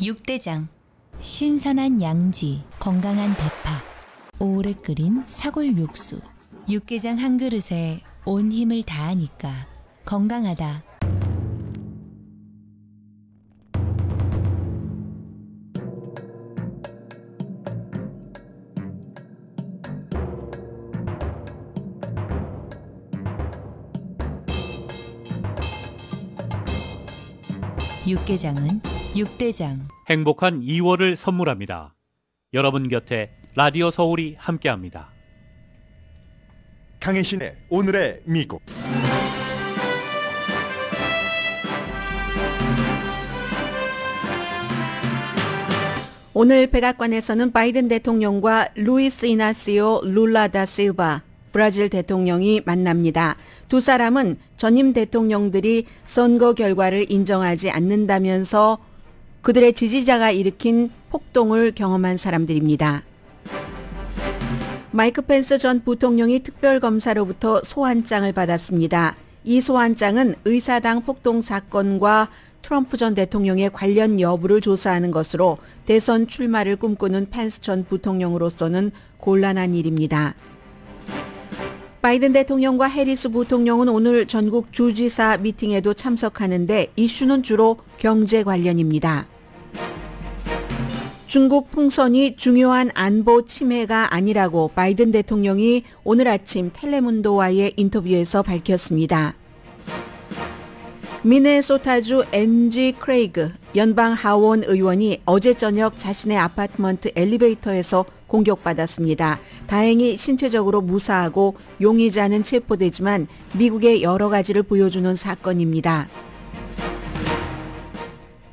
육대장. 신선한 양지, 건강한 대파, 오래 끓인 사골 육수. 육개장 한 그릇에 온 힘을 다하니까 건강하다. 육개장은 육대장. 행복한 2월을 선물합니다. 여러분 곁에 라디오 서울이 함께합니다. 강혜신의 오늘의 미국. 오늘 백악관에서는 바이든 대통령과 루이스 이나시오 룰라 다 실바 브라질 대통령이 만납니다. 두 사람은 전임 대통령들이 선거 결과를 인정하지 않는다면서 그들의 지지자가 일으킨 폭동을 경험한 사람들입니다. 마이크 펜스 전 부통령이 특별검사로부터 소환장을 받았습니다. 이 소환장은 의사당 폭동 사건과 트럼프 전 대통령의 관련 여부를 조사하는 것으로 대선 출마를 꿈꾸는 펜스 전 부통령으로서는 곤란한 일입니다. 바이든 대통령과 해리스 부통령은 오늘 전국 주지사 미팅에도 참석하는데 이슈는 주로 경제 관련입니다. 중국 풍선이 중요한 안보 침해가 아니라고 바이든 대통령이 오늘 아침 텔레문도와의 인터뷰에서 밝혔습니다. 미네소타주 앤지 크레이그 연방 하원 의원이 어제 저녁 자신의 아파트먼트 엘리베이터에서 공격받았습니다. 다행히 신체적으로 무사하고 용의자는 체포되지만 미국의 여러 가지를 보여주는 사건입니다.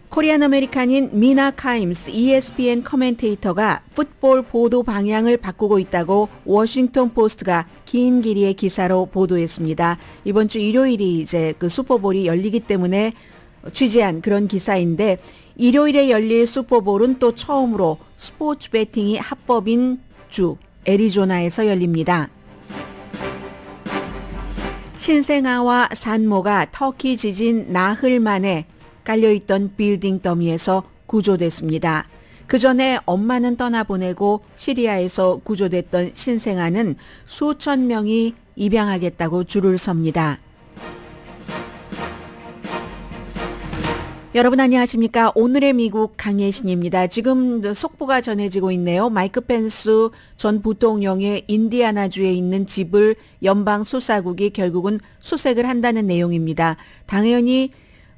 코리안 아메리칸인 미나 카임스 ESPN 커멘테이터가 풋볼 보도 방향을 바꾸고 있다고 워싱턴 포스트가 긴 길이의 기사로 보도했습니다. 이번 주 일요일이 이제 그 슈퍼볼이 열리기 때문에 취재한 그런 기사인데 일요일에 열릴 슈퍼볼은 또 처음으로 스포츠 베팅이 합법인 주 애리조나에서 열립니다. 신생아와 산모가 터키 지진 나흘 만에 깔려있던 빌딩 더미에서 구조됐습니다. 그 전에 엄마는 떠나보내고 시리아에서 구조됐던 신생아는 수천 명이 입양하겠다고 줄을 섭니다. 여러분 안녕하십니까? 오늘의 미국 강혜신입니다. 지금 속보가 전해지고 있네요. 마이크 펜스 전 부통령의 인디아나주에 있는 집을 연방 수사국이 결국은 수색을 한다는 내용입니다. 당연히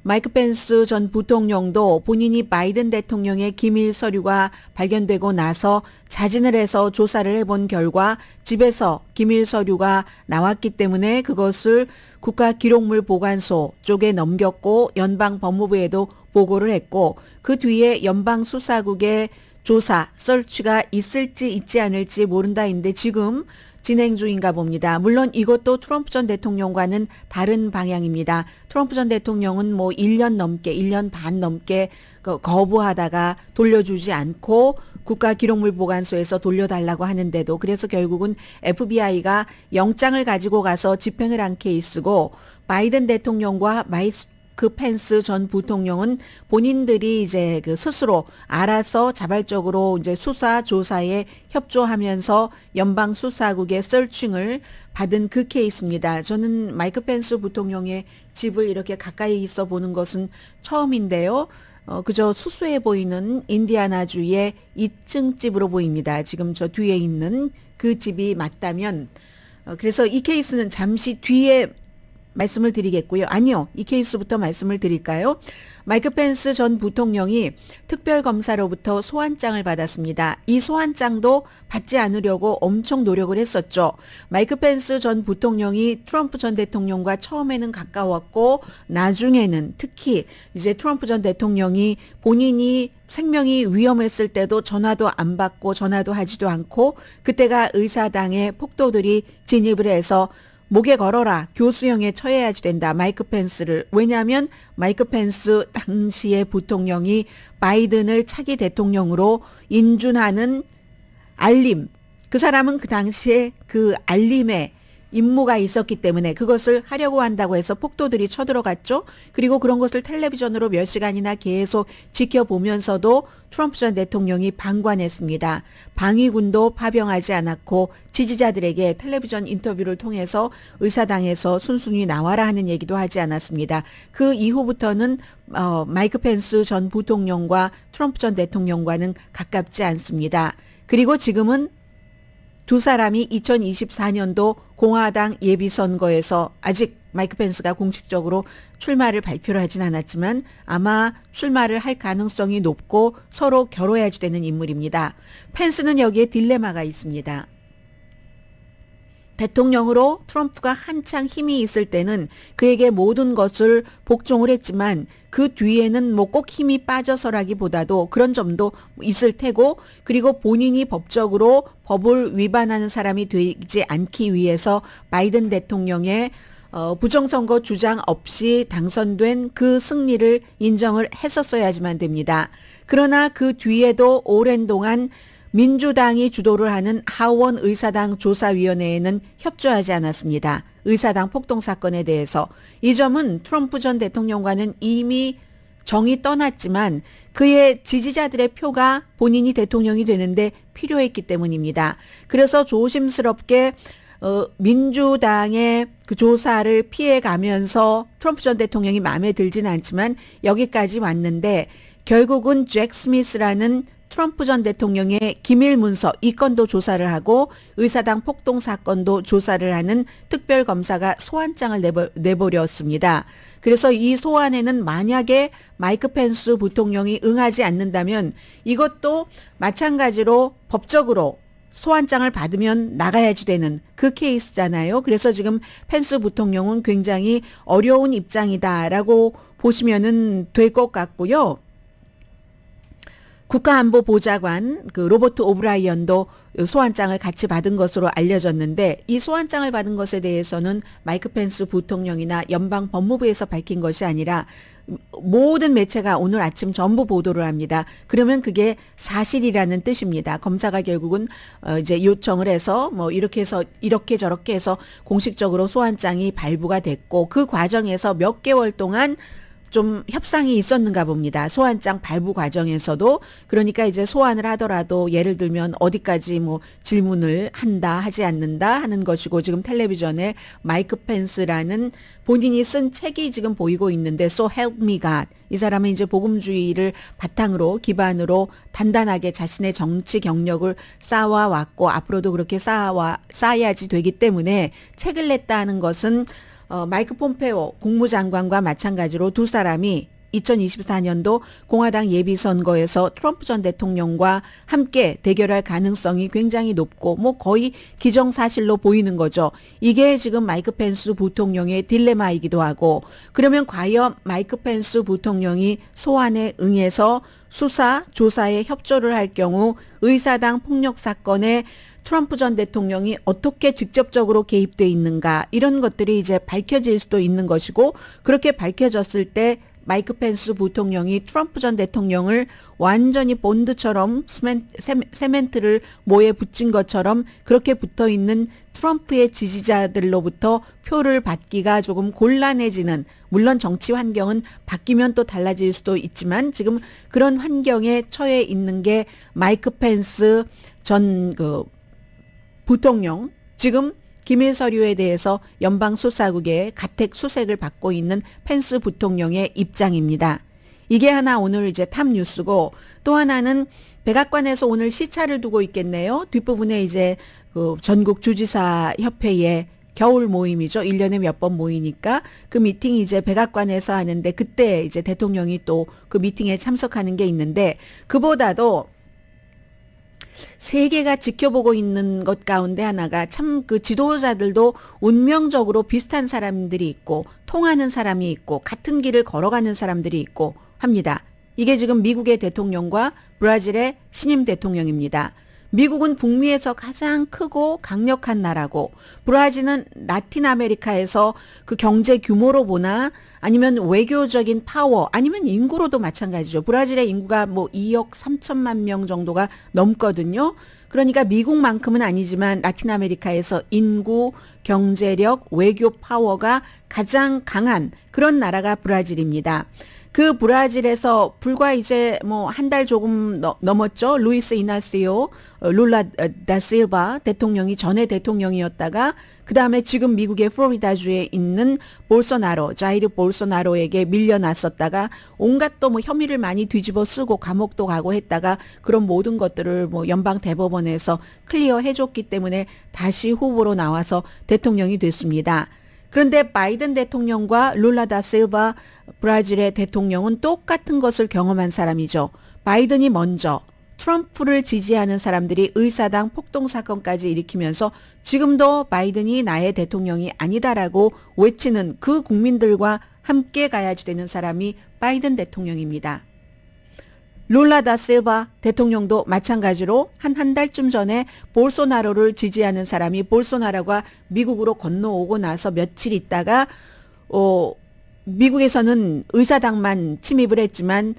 마이크 펜스 전 부통령도 본인이 바이든 대통령의 기밀 서류가 발견되고 나서 자진을 해서 조사를 해본 결과 집에서 기밀 서류가 나왔기 때문에 그것을 국가기록물보관소 쪽에 넘겼고 연방법무부에도 보고를 했고 그 뒤에 연방수사국의 조사, 서치가 있을지 있지 않을지 모른다인데 지금 진행 중인가 봅니다. 물론 이것도 트럼프 전 대통령과는 다른 방향입니다. 트럼프 전 대통령은 뭐 1년 반 넘게 거부하다가 돌려주지 않고 국가기록물보관소에서 돌려달라고 하는데도 그래서 결국은 FBI가 영장을 가지고 가서 집행을 한 케이스고 바이든 대통령과 마이크 펜스 전 부통령은 본인들이 이제 그 스스로 알아서 자발적으로 이제 수사 조사에 협조하면서 연방 수사국의 서칭을 받은 그 케이스입니다. 저는 마이크 펜스 부통령의 집을 이렇게 가까이 있어 보는 것은 처음인데요. 그저 수수해 보이는 인디아나주의 2층 집으로 보입니다. 지금 저 뒤에 있는 그 집이 맞다면 그래서 이 케이스는 잠시 뒤에 말씀을 드리겠고요. 아니요. 이 케이스부터 말씀을 드릴까요? 마이크 펜스 전 부통령이 특별검사로부터 소환장을 받았습니다. 이 소환장도 받지 않으려고 엄청 노력을 했었죠. 마이크 펜스 전 부통령이 트럼프 전 대통령과 처음에는 가까웠고 나중에는 특히 이제 트럼프 전 대통령이 본인이 생명이 위험했을 때도 전화도 안 받고 전화도 하지도 않고 그때가 의사당의 폭도들이 진입을 해서 목에 걸어라. 교수형에 처해야지 된다. 마이크 펜스를. 왜냐하면 마이크 펜스 당시의 부통령이 바이든을 차기 대통령으로 인준하는 알림. 그 사람은 그 당시에 그 알림에 임무가 있었기 때문에 그것을 하려고 한다고 해서 폭도들이 쳐들어갔죠. 그리고 그런 것을 텔레비전으로 몇 시간이나 계속 지켜보면서도 트럼프 전 대통령이 방관했습니다. 방위군도 파병하지 않았고 지지자들에게 텔레비전 인터뷰를 통해서 의사당에서 순순히 나와라 하는 얘기도 하지 않았습니다. 그 이후부터는 마이크 펜스 전 부통령과 트럼프 전 대통령과는 가깝지 않습니다. 그리고 지금은 두 사람이 2024년도 공화당 예비선거에서 아직 마이크 펜스가 공식적으로 출마를 발표를 하진 않았지만 아마 출마를 할 가능성이 높고 서로 겨뤄야지 되는 인물입니다. 펜스는 여기에 딜레마가 있습니다. 대통령으로 트럼프가 한창 힘이 있을 때는 그에게 모든 것을 복종을 했지만 그 뒤에는 뭐 꼭 힘이 빠져서라기보다도 그런 점도 있을 테고 그리고 본인이 법적으로 법을 위반하는 사람이 되지 않기 위해서 바이든 대통령의 부정선거 주장 없이 당선된 그 승리를 인정을 했었어야지만 됩니다. 그러나 그 뒤에도 오랜 동안 민주당이 주도를 하는 하원 의사당 조사위원회에는 협조하지 않았습니다. 의사당 폭동 사건에 대해서. 이 점은 트럼프 전 대통령과는 이미 정이 떠났지만 그의 지지자들의 표가 본인이 대통령이 되는데 필요했기 때문입니다. 그래서 조심스럽게 민주당의 그 조사를 피해가면서 트럼프 전 대통령이 마음에 들지는 않지만 여기까지 왔는데 결국은 잭 스미스라는 트럼프 전 대통령의 기밀 문서 이 건도 조사를 하고 의사당 폭동 사건도 조사를 하는 특별검사가 소환장을 내버렸습니다. 그래서 이 소환에는 만약에 마이크 펜스 부통령이 응하지 않는다면 이것도 마찬가지로 법적으로 소환장을 받으면 나가야지 되는 그 케이스잖아요. 그래서 지금 펜스 부통령은 굉장히 어려운 입장이다라고 보시면은 될 것 같고요. 국가안보보좌관 그 로버트 오브라이언도 소환장을 같이 받은 것으로 알려졌는데 이 소환장을 받은 것에 대해서는 마이크 펜스 부통령이나 연방 법무부에서 밝힌 것이 아니라 모든 매체가 오늘 아침 전부 보도를 합니다. 그러면 그게 사실이라는 뜻입니다. 검사가 결국은 이제 요청을 해서 뭐 이렇게 해서 이렇게 저렇게 해서 공식적으로 소환장이 발부가 됐고 그 과정에서 몇 개월 동안 좀 협상이 있었는가 봅니다. 소환장 발부 과정에서도. 그러니까 이제 소환을 하더라도 예를 들면 어디까지 뭐 질문을 한다 하지 않는다 하는 것이고 지금 텔레비전에 마이크 펜스라는 본인이 쓴 책이 지금 보이고 있는데 So Help Me God. 이 사람은 이제 복음주의를 바탕으로 기반으로 단단하게 자신의 정치 경력을 쌓아왔고 앞으로도 그렇게 쌓아야지 되기 때문에 책을 냈다는 것은 마이크 폼페오 국무장관과 마찬가지로 두 사람이 2024년도 공화당 예비선거에서 트럼프 전 대통령과 함께 대결할 가능성이 굉장히 높고 뭐 거의 기정사실로 보이는 거죠. 이게 지금 마이크 펜스 부통령의 딜레마이기도 하고 그러면 과연 마이크 펜스 부통령이 소환에 응해서 수사, 조사에 협조를 할 경우 의사당 폭력 사건에 트럼프 전 대통령이 어떻게 직접적으로 개입돼 있는가 이런 것들이 이제 밝혀질 수도 있는 것이고 그렇게 밝혀졌을 때 마이크 펜스 부통령이 트럼프 전 대통령을 완전히 본드처럼 세멘트를 모에 붙인 것처럼 그렇게 붙어 있는 트럼프의 지지자들로부터 표를 받기가 조금 곤란해지는 물론 정치 환경은 바뀌면 또 달라질 수도 있지만 지금 그런 환경에 처해 있는 게 마이크 펜스 전 부통령 지금 기밀 서류에 대해서 연방수사국의 가택 수색을 받고 있는 펜스 부통령의 입장입니다. 이게 하나 오늘 이제 탑 뉴스고 또 하나는 백악관에서 오늘 시차를 두고 있겠네요. 뒷부분에 이제 그 전국 주지사 협회의 겨울 모임이죠. 1년에 몇 번 모이니까 그 미팅이 이제 백악관에서 하는데 그때 이제 대통령이 또 그 미팅에 참석하는 게 있는데 그보다도 세계가 지켜보고 있는 것 가운데 하나가 참 그 지도자들도 운명적으로 비슷한 사람들이 있고 통하는 사람이 있고 같은 길을 걸어가는 사람들이 있고 합니다. 이게 지금 미국의 대통령과 브라질의 신임 대통령입니다. 미국은 북미에서 가장 크고 강력한 나라고 브라질은 라틴 아메리카에서 그 경제 규모로 보나 아니면 외교적인 파워 아니면 인구로도 마찬가지죠. 브라질의 인구가 뭐 2억 3천만 명 정도가 넘거든요. 그러니까 미국만큼은 아니지만 라틴 아메리카에서 인구, 경제력, 외교 파워가 가장 강한 그런 나라가 브라질입니다. 그 브라질에서 불과 이제 뭐 한 달 조금 넘었죠. 루이스 이나시오 룰라 다 실바 대통령이 전에 대통령이었다가 그 다음에 지금 미국의 플로리다주에 있는 볼소나로, 자이르 볼소나로에게 밀려났었다가 온갖 또 뭐 혐의를 많이 뒤집어 쓰고 감옥도 가고 했다가 그런 모든 것들을 뭐 연방 대법원에서 클리어 해줬기 때문에 다시 후보로 나와서 대통령이 됐습니다. 그런데 바이든 대통령과 룰라 다 실바 브라질의 대통령은 똑같은 것을 경험한 사람이죠. 바이든이 먼저 트럼프를 지지하는 사람들이 의사당 폭동 사건까지 일으키면서 지금도 바이든이 나의 대통령이 아니다라고 외치는 그 국민들과 함께 가야지 되는 사람이 바이든 대통령입니다. 룰라 다 실바 대통령도 마찬가지로 한 달쯤 전에 볼소나로를 지지하는 사람이 볼소나로가 미국으로 건너오고 나서 며칠 있다가 미국에서는 의사당만 침입을 했지만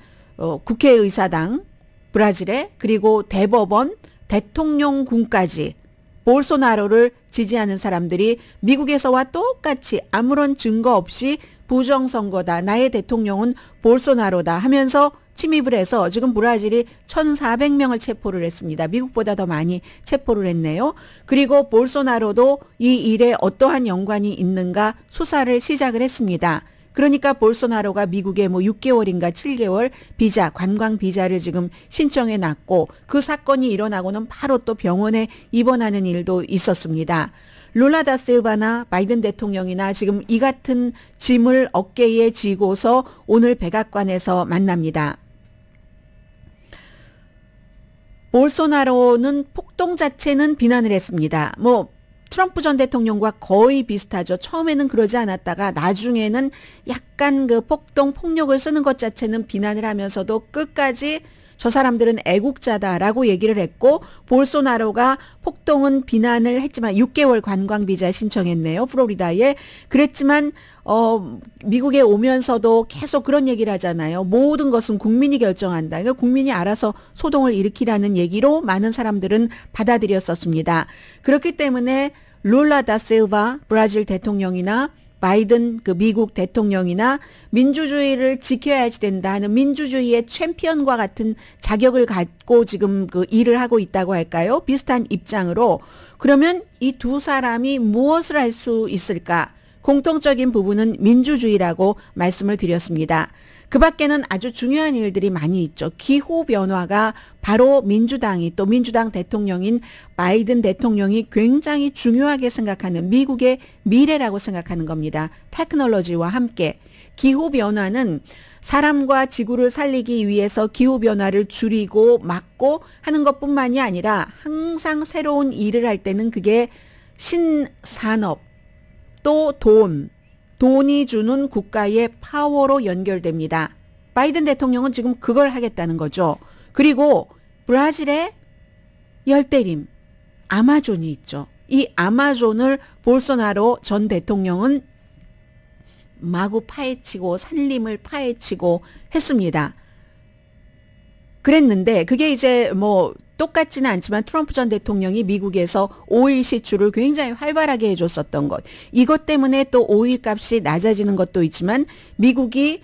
국회의사당 브라질에 그리고 대법원 대통령궁까지 볼소나로를 지지하는 사람들이 미국에서와 똑같이 아무런 증거 없이 부정선거다. 나의 대통령은 볼소나로다 하면서 침입을 해서 지금 브라질이 1,400명을 체포를 했습니다. 미국보다 더 많이 체포를 했네요. 그리고 볼소나로도 이 일에 어떠한 연관이 있는가 수사를 시작을 했습니다. 그러니까 볼소나로가 미국에 뭐 6개월인가 7개월 비자, 관광 비자를 지금 신청해 놨고 그 사건이 일어나고는 바로 또 병원에 입원하는 일도 있었습니다. 룰라 다 실바나 바이든 대통령이나 지금 이 같은 짐을 어깨에 지고서 오늘 백악관에서 만납니다. 볼소나로는 폭동 자체는 비난을 했습니다. 뭐 트럼프 전 대통령과 거의 비슷하죠. 처음에는 그러지 않았다가 나중에는 약간 그 폭력을 쓰는 것 자체는 비난을 하면서도 끝까지 저 사람들은 애국자다라고 얘기를 했고 볼소나로가 폭동은 비난을 했지만 6개월 관광비자 신청했네요. 플로리다에. 그랬지만 미국에 오면서도 계속 그런 얘기를 하잖아요. 모든 것은 국민이 결정한다. 그러니까 국민이 알아서 소동을 일으키라는 얘기로 많은 사람들은 받아들였었습니다. 그렇기 때문에 룰라 다 실바 브라질 대통령이나 바이든 그 미국 대통령이나 민주주의를 지켜야지 된다 하는 민주주의의 챔피언과 같은 자격을 갖고 지금 그 일을 하고 있다고 할까요? 비슷한 입장으로 그러면 이 두 사람이 무엇을 할 수 있을까? 공통적인 부분은 민주주의라고 말씀을 드렸습니다. 그 밖에는 아주 중요한 일들이 많이 있죠. 기후변화가 바로 민주당이 또 민주당 대통령인 바이든 대통령이 굉장히 중요하게 생각하는 미국의 미래라고 생각하는 겁니다. 테크놀로지와 함께. 기후변화는 사람과 지구를 살리기 위해서 기후변화를 줄이고 막고 하는 것뿐만이 아니라 항상 새로운 일을 할 때는 그게 신산업 또 돈이 주는 국가의 파워로 연결됩니다. 바이든 대통령은 지금 그걸 하겠다는 거죠. 그리고 브라질의 열대림 아마존이 있죠. 이 아마존을 볼소나로 전 대통령은 마구 파헤치고 산림을 파헤치고 했습니다. 그랬는데 그게 이제 뭐 똑같지는 않지만 트럼프 전 대통령이 미국에서 오일 시출을 굉장히 활발하게 해줬었던 것. 이것 때문에 또 오일 값이 낮아지는 것도 있지만 미국이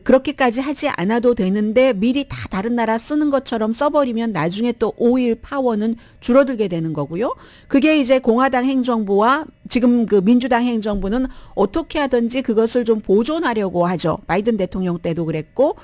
그렇게까지 하지 않아도 되는데 미리 다 다른 나라 쓰는 것처럼 써버리면 나중에 또 오일 파워는 줄어들게 되는 거고요. 그게 이제 공화당 행정부와 지금 그 민주당 행정부는 어떻게 하든지 그것을 좀 보존하려고 하죠. 바이든 대통령 때도 그랬고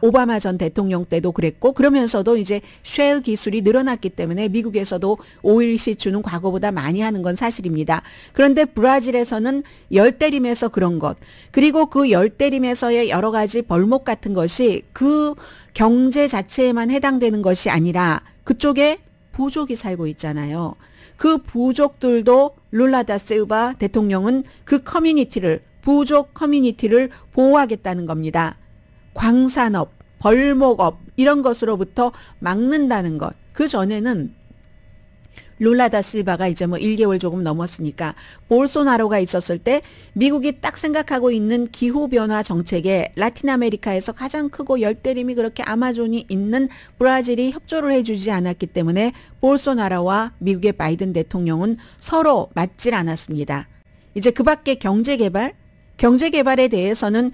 오바마 전 대통령 때도 그랬고 그러면서도 이제 쉘 기술이 늘어났기 때문에 미국에서도 오일 시추는 과거보다 많이 하는 건 사실입니다. 그런데 브라질에서는 열대림에서 그런 것 그리고 그 열대림에서의 여러 가지 벌목 같은 것이 그 경제 자체에만 해당되는 것이 아니라 그쪽에 부족이 살고 있잖아요. 그 부족들도 룰라 다 실바 대통령은 그 커뮤니티를 부족 커뮤니티를 보호하겠다는 겁니다. 광산업, 벌목업 이런 것으로부터 막는다는 것. 그 전에는 룰라 다 실바가 이제 뭐 1개월 조금 넘었으니까 볼소나로가 있었을 때 미국이 딱 생각하고 있는 기후변화 정책에 라틴 아메리카에서 가장 크고 열대림이 그렇게 아마존이 있는 브라질이 협조를 해주지 않았기 때문에 볼소나로와 미국의 바이든 대통령은 서로 맞질 않았습니다. 이제 그 밖에 경제개발에 대해서는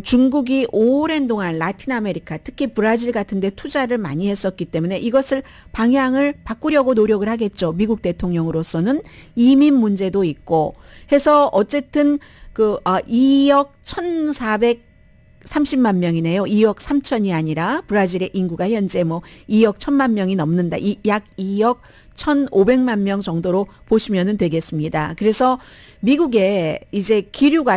중국이 오랜 동안 라틴 아메리카, 특히 브라질 같은 데 투자를 많이 했었기 때문에 이것을 방향을 바꾸려고 노력을 하겠죠. 미국 대통령으로서는 이민 문제도 있고 해서 어쨌든 2억 1,430만 명이네요. 2억 3천이 아니라 브라질의 인구가 현재 뭐 2억 1,000만 명이 넘는다. 약 2억 1,500만 명 정도로 보시면 되겠습니다. 그래서 미국의 이제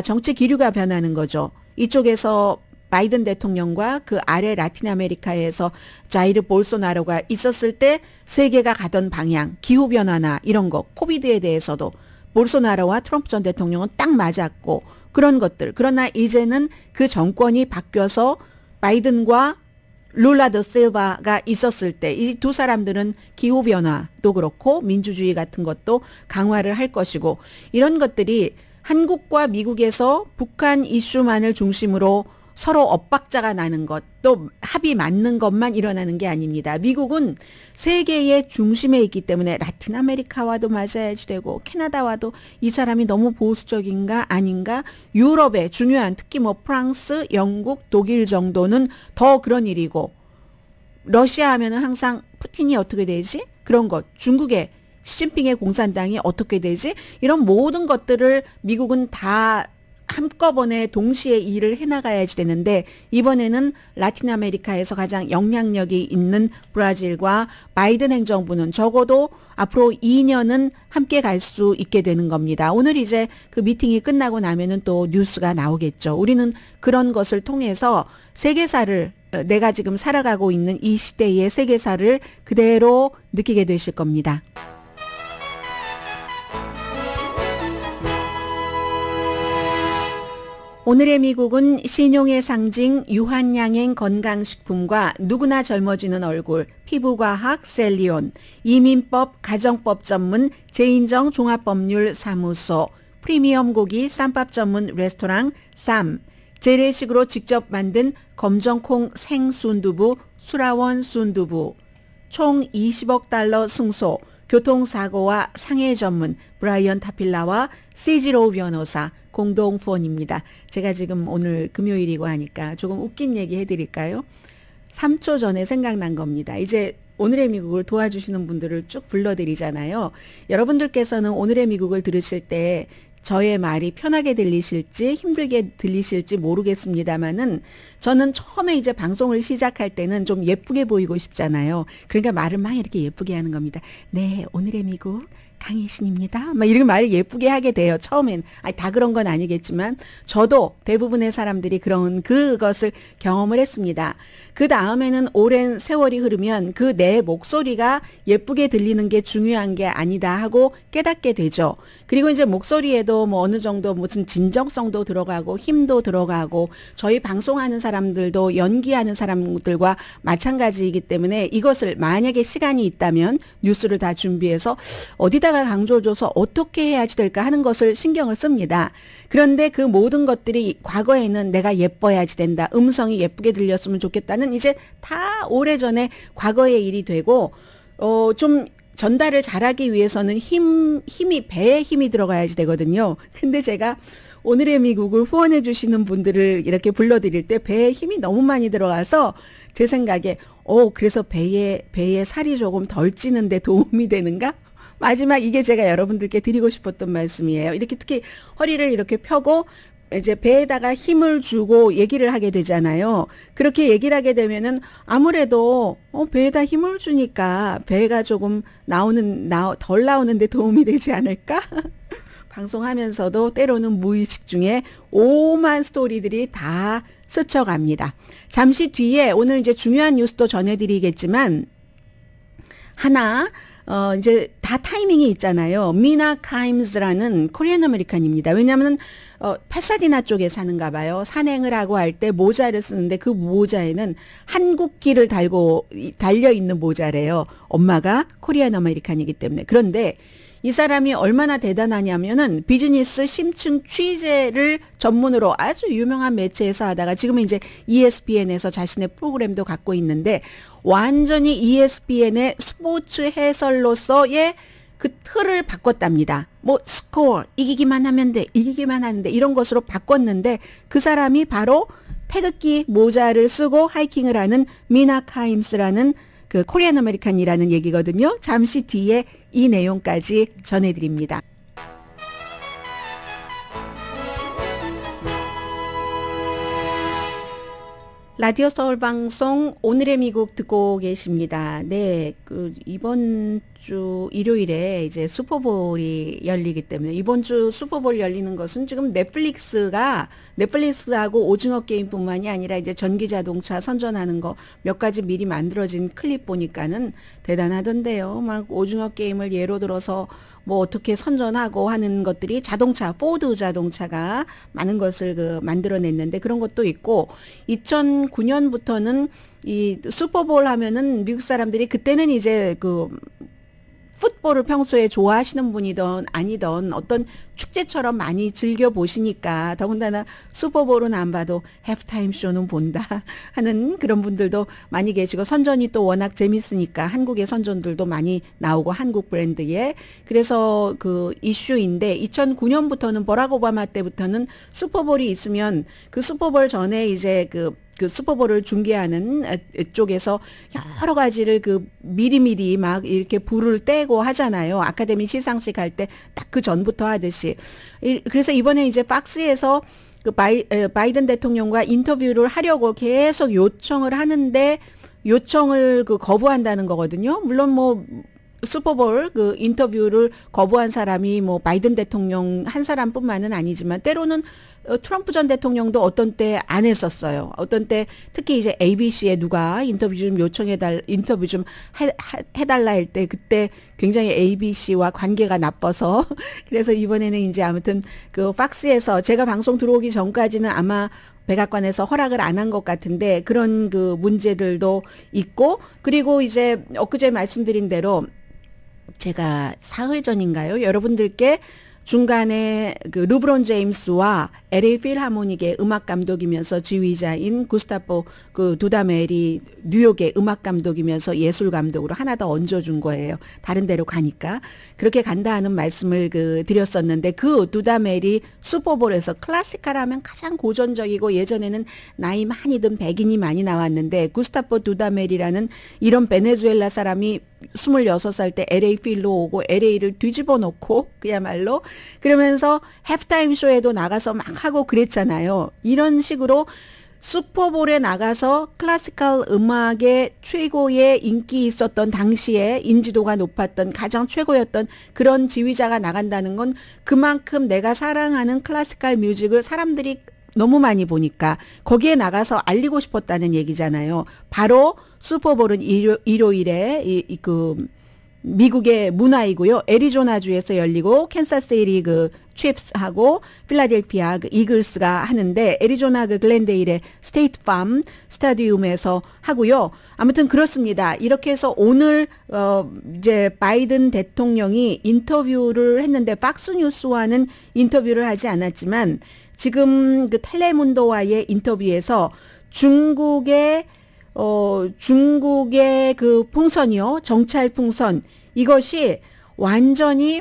정치 기류가 변하는 거죠. 이쪽에서 바이든 대통령과 그 아래 라틴 아메리카에서 자이르 볼소나로가 있었을 때 세계가 가던 방향, 기후변화나 이런 거, 코비드에 대해서도 볼소나로와 트럼프 전 대통령은 딱 맞았고 그런 것들. 그러나 이제는 그 정권이 바뀌어서 바이든과 룰라 더 실바가 있었을 때 이 두 사람들은 기후변화도 그렇고 민주주의 같은 것도 강화를 할 것이고 이런 것들이 한국과 미국에서 북한 이슈만을 중심으로 서로 엇박자가 나는 것, 또 합이 맞는 것만 일어나는 게 아닙니다. 미국은 세계의 중심에 있기 때문에 라틴 아메리카와도 맞아야지 되고 캐나다와도 이 사람이 너무 보수적인가 아닌가, 유럽의 중요한 특히 뭐 프랑스, 영국, 독일 정도는 더 그런 일이고 러시아 하면은 항상 푸틴이 어떻게 되지? 그런 것, 중국의 시진핑의 공산당이 어떻게 되지? 이런 모든 것들을 미국은 다 한꺼번에 동시에 일을 해나가야지 되는데 이번에는 라틴 아메리카에서 가장 영향력이 있는 브라질과 바이든 행정부는 적어도 앞으로 2년은 함께 갈 수 있게 되는 겁니다. 오늘 이제 그 미팅이 끝나고 나면은 또 뉴스가 나오겠죠. 우리는 그런 것을 통해서 세계사를 내가 지금 살아가고 있는 이 시대의 세계사를 그대로 느끼게 되실 겁니다. 오늘의 미국은 신용의 상징 유한양행 건강식품과 누구나 젊어지는 얼굴, 피부과학 셀리온, 이민법 가정법 전문 제인정 종합법률사무소, 프리미엄 고기 쌈밥 전문 레스토랑 쌈, 재래식으로 직접 만든 검정콩 생순두부 수라원 순두부, 총 20억 달러 승소, 교통사고와 상해 전문 브라이언 타필라와 시지로우 변호사 공동 후원입니다. 제가 지금 오늘 금요일이고 하니까 조금 웃긴 얘기 해드릴까요? 3초 전에 생각난 겁니다. 이제 오늘의 미국을 도와주시는 분들을 쭉 불러드리잖아요. 여러분들께서는 오늘의 미국을 들으실 때 저의 말이 편하게 들리실지 힘들게 들리실지 모르겠습니다만은 저는 처음에 이제 방송을 시작할 때는 좀 예쁘게 보이고 싶잖아요. 그러니까 말을 막 이렇게 예쁘게 하는 겁니다. 네, 오늘의 미국 강혜신입니다. 막 이렇게 말을 예쁘게 하게 돼요. 처음엔. 다 그런 건 아니겠지만 저도 대부분의 사람들이 그것을 경험을 했습니다. 그 다음에는 오랜 세월이 흐르면 그 내 목소리가 예쁘게 들리는 게 중요한 게 아니다 하고 깨닫게 되죠. 그리고 이제 목소리에도 뭐 어느 정도 무슨 진정성도 들어가고 힘도 들어가고 저희 방송하는 사람들도 연기하는 사람들과 마찬가지이기 때문에 이것을 만약에 시간이 있다면 뉴스를 다 준비해서 어디다가 강조를 줘서 어떻게 해야지 될까 하는 것을 신경을 씁니다. 그런데 그 모든 것들이 과거에는 내가 예뻐야지 된다. 음성이 예쁘게 들렸으면 좋겠다는 이제 다 오래전에 과거의 일이 되고 좀 전달을 잘하기 위해서는 배에 힘이 들어가야지 되거든요. 근데 제가 오늘의 미국을 후원해 주시는 분들을 이렇게 불러드릴 때 배에 힘이 너무 많이 들어가서 제 생각에 그래서 배에 살이 조금 덜 찌는데 도움이 되는가? 마지막 이게 제가 여러분들께 드리고 싶었던 말씀이에요. 이렇게 특히 허리를 이렇게 펴고 이제 배에다가 힘을 주고 얘기를 하게 되잖아요. 그렇게 얘기를 하게 되면은 아무래도 배에다 힘을 주니까 배가 조금 덜 나오는데 도움이 되지 않을까? 방송하면서도 때로는 무의식 중에 오만 스토리들이 다 스쳐갑니다. 잠시 뒤에 오늘 이제 중요한 뉴스도 전해드리겠지만 하나 이제 다 타이밍이 있잖아요. 미나 카임즈라는 코리안 아메리칸입니다. 왜냐하면 파사디나 쪽에 사는가 봐요. 산행을 하고 할 때 모자를 쓰는데 그 모자에는 한국기를 달려 있는 모자래요. 엄마가 코리안 아메리칸이기 때문에. 그런데 이 사람이 얼마나 대단하냐면은 비즈니스 심층 취재를 전문으로 아주 유명한 매체에서 하다가 지금은 이제 ESPN에서 자신의 프로그램도 갖고 있는데 완전히 ESPN의 스포츠 해설로서의 그 틀을 바꿨답니다. 뭐 스코어 이기기만 하면 돼. 이기기만 하는데 이런 것으로 바꿨는데 그 사람이 바로 태극기 모자를 쓰고 하이킹을 하는 미나 카임스라는 그 코리안 아메리칸이라는 얘기거든요. 잠시 뒤에 이 내용까지 전해드립니다. 라디오 서울 방송 오늘의 미국 듣고 계십니다. 네, 이번 주 일요일에 이제 슈퍼볼이 열리기 때문에 이번 주 슈퍼볼 열리는 것은 지금 넷플릭스하고 오징어 게임뿐만이 아니라 이제 전기 자동차 선전하는 거 몇 가지 미리 만들어진 클립 보니까는 대단하던데요. 막 오징어 게임을 예로 들어서 뭐 어떻게 선전하고 하는 것들이 포드 자동차가 많은 것을 만들어냈는데 그런 것도 있고 2009년부터는 이 슈퍼볼 하면은 미국 사람들이 그때는 이제 풋볼을 평소에 좋아하시는 분이든 아니든 어떤 축제처럼 많이 즐겨 보시니까 더군다나 슈퍼볼은 안 봐도 해프타임 쇼는 본다 하는 그런 분들도 많이 계시고 선전이 또 워낙 재밌으니까 한국의 선전들도 많이 나오고 한국 브랜드에 그래서 그 이슈인데 2009년부터는 버락 오바마 때부터는 슈퍼볼이 있으면 그 슈퍼볼 전에 이제 그 슈퍼볼을 중계하는 쪽에서 여러 가지를 미리미리 막 이렇게 불을 떼고 하잖아요. 아카데미 시상식 할 때 딱 그 전부터 하듯이. 그래서 이번에 이제 박스에서 바이든 대통령과 인터뷰를 하려고 계속 요청을 하는데 요청을 거부한다는 거거든요. 물론 뭐 슈퍼볼 인터뷰를 거부한 사람이 뭐 바이든 대통령 한 사람뿐만은 아니지만 때로는 트럼프 전 대통령도 어떤 때 안 했었어요. 어떤 때 특히 이제 ABC에 누가 인터뷰 좀 해달라 할 때 그때 굉장히 ABC와 관계가 나빠서 그래서 이번에는 이제 아무튼 박스에서 제가 방송 들어오기 전까지는 아마 백악관에서 허락을 안 한 것 같은데 그런 문제들도 있고 그리고 이제 엊그제 말씀드린 대로 제가 사흘 전인가요? 여러분들께 중간에 르브론 제임스와 LA 필하모닉의 음악 감독이면서 지휘자인 구스타포 두다멜이 뉴욕의 음악 감독이면서 예술 감독으로 하나 더 얹어준 거예요. 다른 데로 가니까 그렇게 간다 하는 말씀을 드렸었는데 두다멜이 슈퍼볼에서 클래시컬하면 가장 고전적이고 예전에는 나이 많이 든 백인이 많이 나왔는데 구스타포 두다멜이라는 이런 베네수엘라 사람이 26살 때 LA 필로 오고 LA를 뒤집어 놓고 그야말로 그러면서 해프타임 쇼에도 나가서 막 하고 그랬잖아요. 이런 식으로 슈퍼볼에 나가서 클래시컬 음악의 최고의 인기 있었던 당시에 인지도가 높았던 가장 최고였던 그런 지휘자가 나간다는 건 그만큼 내가 사랑하는 클래시컬 뮤직을 사람들이 너무 많이 보니까 거기에 나가서 알리고 싶었다는 얘기잖아요. 바로 슈퍼볼은 일요일에 미국의 문화이고요. 애리조나주에서 열리고 캔사스시티 칩스하고 필라델피아 이글스가 하는데 애리조나 글렌데일의 스테이트팜 스타디움에서 하고요. 아무튼 그렇습니다. 이렇게 해서 오늘 이제 바이든 대통령이 인터뷰를 했는데 박스뉴스와는 인터뷰를 하지 않았지만 지금 텔레문도와의 인터뷰에서 중국의 풍선이요. 정찰 풍선. 이것이 완전히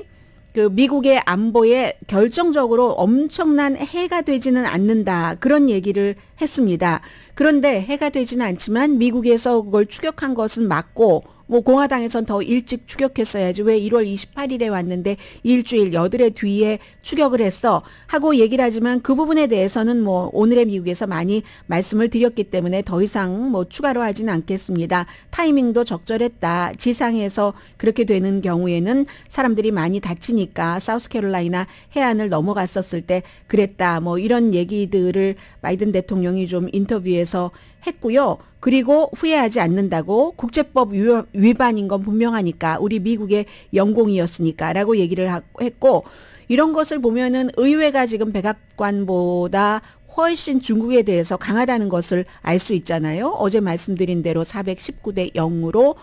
미국의 안보에 결정적으로 엄청난 해가 되지는 않는다. 그런 얘기를 했습니다. 그런데 해가 되지는 않지만 미국에서 그걸 추격한 것은 맞고 뭐 공화당에선 더 일찍 추격했어야지 왜 1월 28일에 왔는데 일주일 여드레 뒤에 추격을 했어 하고 얘기를 하지만 그 부분에 대해서는 뭐 오늘의 미국에서 많이 말씀을 드렸기 때문에 더 이상 뭐 추가로 하지는 않겠습니다. 타이밍도 적절했다. 지상에서 그렇게 되는 경우에는 사람들이 많이 다치니까 사우스캐롤라이나 해안을 넘어갔었을 때 그랬다. 뭐 이런 얘기들을 바이든 대통령이 좀 인터뷰에서 했고요. 그리고 후회하지 않는다고 국제법 위반인 건 분명하니까 우리 미국의 영공이었으니까 라고 얘기를 했고 이런 것을 보면은 의회가 지금 백악관보다 훨씬 중국에 대해서 강하다는 것을 알 수 있잖아요. 어제 말씀드린 대로 419대 0으로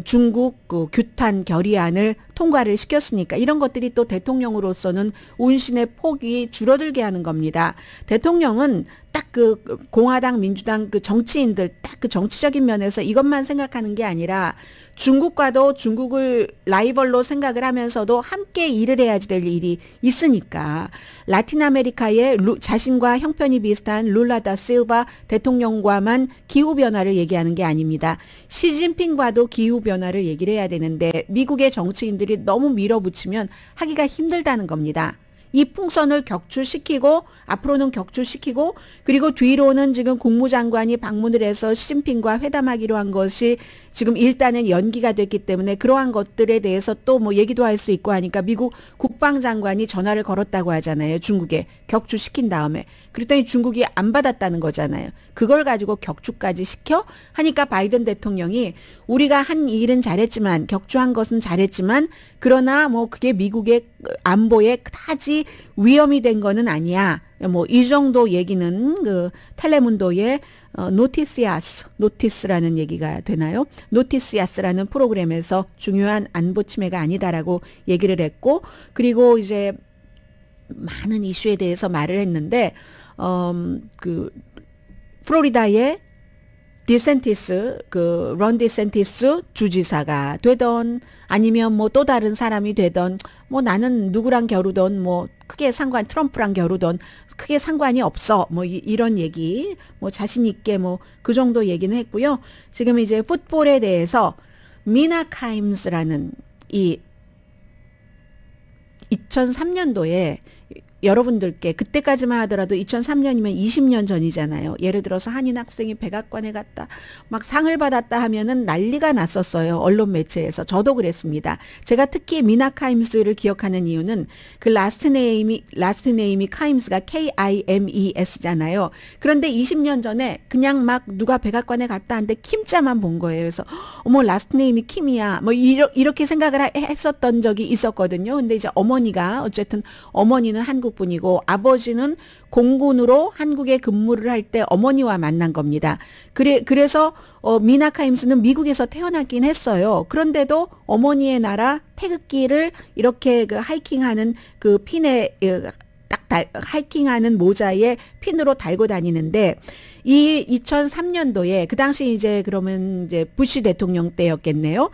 중국 그 규탄 결의안을 통과를 시켰으니까 이런 것들이 또 대통령으로서는 운신의 폭이 줄어들게 하는 겁니다. 대통령은 딱 그 공화당 민주당 그 정치인들 딱 그 정치적인 면에서 이것만 생각하는 게 아니라 중국과도 중국을 라이벌로 생각을 하면서도 함께 일을 해야지 될 일이 있으니까 라틴 아메리카의 자신과 형편이 비슷한 룰라 다 실바 대통령과만 기후변화를 얘기하는 게 아닙니다. 시진핑과도 기후변화를 얘기를 해야 되는데 미국의 정치인들이 너무 밀어붙이면 하기가 힘들다는 겁니다. 이 풍선을 격추시키고 앞으로는 격추시키고 그리고 뒤로는 지금 국무장관이 방문을 해서 시진핑과 회담하기로 한 것이 지금 일단은 연기가 됐기 때문에 그러한 것들에 대해서 또 뭐 얘기도 할 수 있고 하니까 미국 국방장관이 전화를 걸었다고 하잖아요. 중국에 격추시킨 다음에. 그랬더니 중국이 안 받았다는 거잖아요. 그걸 가지고 격추까지 시켜 하니까 바이든 대통령이 우리가 한 일은 잘했지만 격추한 것은 잘했지만 그러나 뭐 그게 미국의 안보에 그다지 위험이 된 거는 아니야. 뭐 이 정도 얘기는 그 텔레문도의 노티스라는 얘기가 되나요? 노티시아스라는 프로그램에서 중요한 안보 침해가 아니다라고 얘기를 했고 그리고 이제 많은 이슈에 대해서 말을 했는데 그 플로리다의 런 디센티스 주지사가 되던 아니면 뭐 또 다른 사람이 되던 뭐 나는 누구랑 겨루던 뭐 크게 트럼프랑 겨루던 크게 상관이 없어 뭐 이런 얘기 뭐 자신 있게 뭐 그 정도 얘기는 했고요. 지금 이제 풋볼에 대해서 미나 카임스라는 이 2003년도에 여러분들께 그때까지만 하더라도 2003년이면 20년 전이잖아요. 예를 들어서 한인 학생이 백악관에 갔다 막 상을 받았다 하면은 난리가 났었어요. 언론 매체에서. 저도 그랬습니다. 제가 특히 미나 카임스를 기억하는 이유는 그 라스트 네임이 카임스가 KIMES잖아요. 그런데 20년 전에 그냥 막 누가 백악관에 갔다 하는데 킴자만 본 거예요. 그래서 어머 라스트 네임이 킴이야. 뭐 이렇게 생각을 했었던 적이 있었거든요. 근데 이제 어머니가 어쨌든 어머니는 한국 분이고 아버지는 공군으로 한국에 근무를 할 때 어머니와 만난 겁니다. 그래서 미나 카임스는 미국에서 태어났긴 했어요. 그런데도 어머니의 나라 태극기를 이렇게 그 하이킹하는 그 핀에 하이킹하는 모자에 핀으로 달고 다니는데 이 2003년도에 그 당시 이제 그러면 이제 부시 대통령 때였겠네요.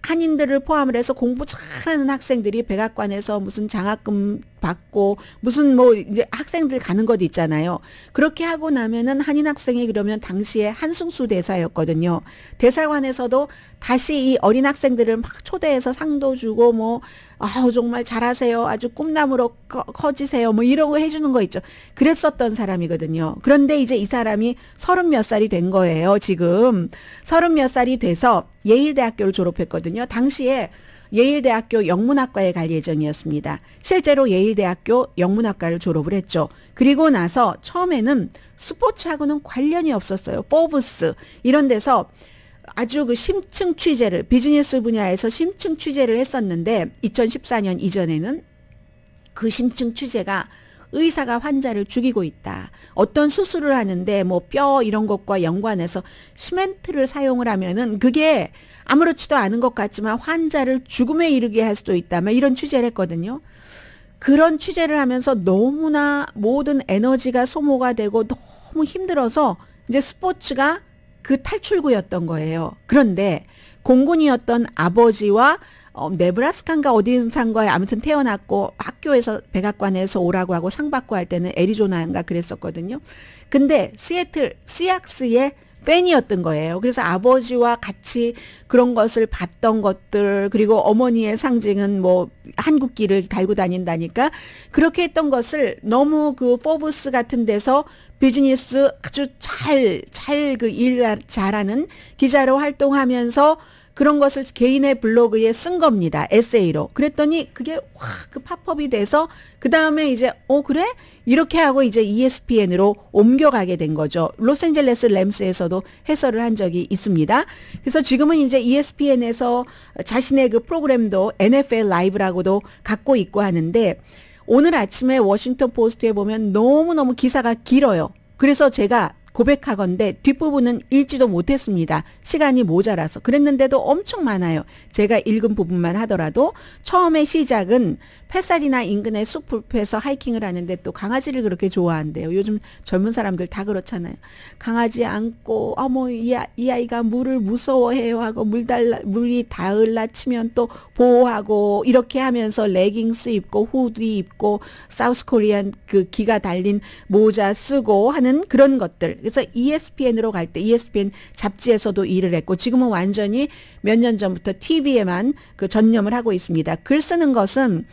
한인들을 포함을 해서 공부 잘하는 학생들이 백악관에서 무슨 장학금 받고 무슨 뭐 이제 학생들 가는 것 있잖아요. 그렇게 하고 나면은 한인 학생이 그러면 당시에 한승수 대사였거든요. 대사관에서도 다시 이 어린 학생들을 막 초대해서 상도 주고 뭐 정말 잘하세요. 아주 꿈나무로 커지세요. 뭐 이런 거 해주는 거 있죠. 그랬었던 사람이거든요. 그런데 이제 이 사람이 30몇 살이 된 거예요. 지금 30몇 살이 돼서 예일대학교를 졸업했거든요. 당시에 예일대학교 영문학과에 갈 예정이었습니다. 실제로 예일대학교 영문학과를 졸업을 했죠. 그리고 나서 처음에는 스포츠하고는 관련이 없었어요. 포브스 이런 데서 아주 그 심층 취재를 비즈니스 분야에서 심층 취재를 했었는데 2014년 이전에는 그 심층 취재가 의사가 환자를 죽이고 있다. 어떤 수술을 하는데 뭐 뼈 이런 것과 연관해서 시멘트를 사용을 하면은 그게 아무렇지도 않은 것 같지만 환자를 죽음에 이르게 할 수도 있다. 막 이런 취재를 했거든요. 그런 취재를 하면서 너무나 모든 에너지가 소모가 되고 너무 힘들어서 이제 스포츠가 그 탈출구였던 거예요. 그런데 공군이었던 아버지와 네브라스카인가 어디선가에 아무튼 태어났고 학교에서 백악관에서 오라고 하고 상 받고 할 때는 애리조나인가 그랬었거든요. 근데 시애틀 시악스의 팬이었던 거예요. 그래서 아버지와 같이 그런 것을 봤던 것들, 그리고 어머니의 상징은 뭐 한국기를 달고 다닌다니까 그렇게 했던 것을 너무 그 포브스 같은 데서 비즈니스 아주 잘 그 일 잘하는 기자로 활동하면서 그런 것을 개인의 블로그에 쓴 겁니다. 에세이로. 그랬더니 그게 확 그 팝업이 돼서 그 다음에 이제 그래? 이렇게 하고 이제 ESPN으로 옮겨가게 된 거죠. 로스앤젤레스 램스에서도 해설을 한 적이 있습니다. 그래서 지금은 이제 ESPN에서 자신의 그 프로그램도 NFL 라이브라고도 갖고 있고 하는데 오늘 아침에 워싱턴 포스트에 보면 너무너무 기사가 길어요. 그래서 제가 고백하건대 뒷부분은 읽지도 못했습니다. 시간이 모자라서. 그랬는데도 엄청 많아요. 제가 읽은 부분만 하더라도 처음에 시작은 패사디나 인근의 숲에서 하이킹을 하는데 또 강아지를 그렇게 좋아한대요. 요즘 젊은 사람들 다 그렇잖아요. 강아지 안고 이 아이가 물을 무서워해요 하고 물이 닿을라 치면 또 보호하고 이렇게 하면서 레깅스 입고 후드 입고 사우스 코리안 그 기가 달린 모자 쓰고 하는 그런 것들. 그래서 ESPN으로 갈 때 ESPN 잡지에서도 일을 했고 지금은 완전히 몇 년 전부터 TV에만 그 전념을 하고 있습니다. 글 쓰는 것은